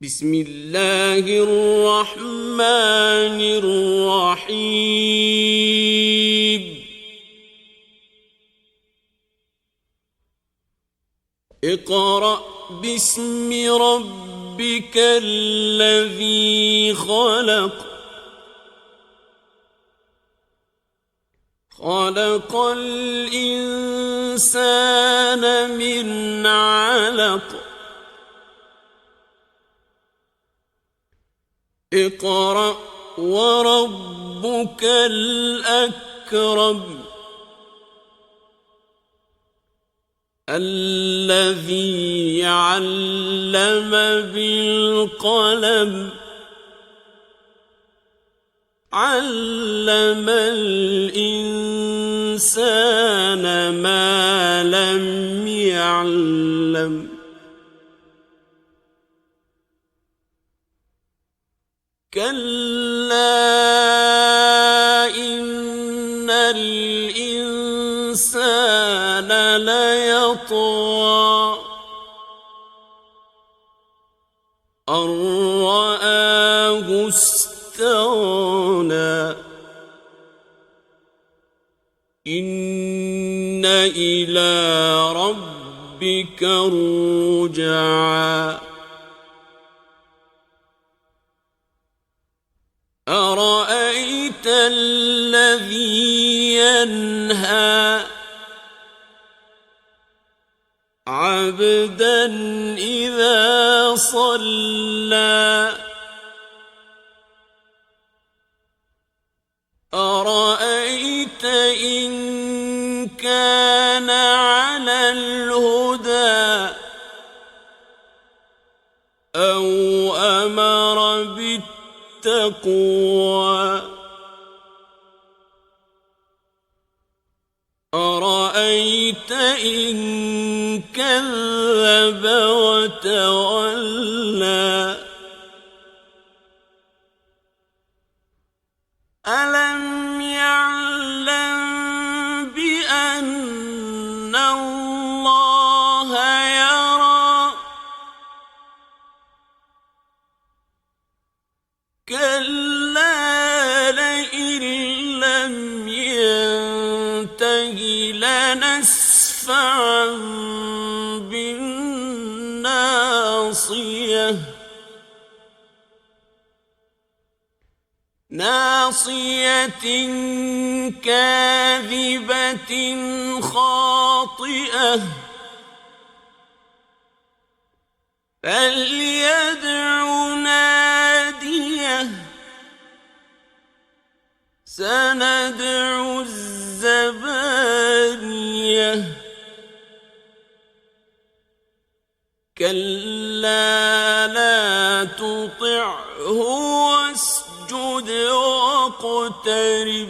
بسم الله الرحمن الرحيم اقرأ باسم ربك الذي خلق خلق الإنسان من علق اقرأ وربك الأكرم الذي علم بالقلم علم الإنسان ما لم يعلم كلا إن الإنسان ليطغى أن رآه استغنى إن إلى ربك الرجعى أرأيت الذي ينهى عبدا إذا صلى أرأيت إن كان على الهدى أو أمر بالتقوى أرأيت إن كذب وتولى ألم يعلم بأن الله يرى كلا لئن لم ينته لنسفعا بالناصية ناصية كاذبة خاطئة فليدع ناديه سندع الزبانية كلا لا تطعه واسجد واقترب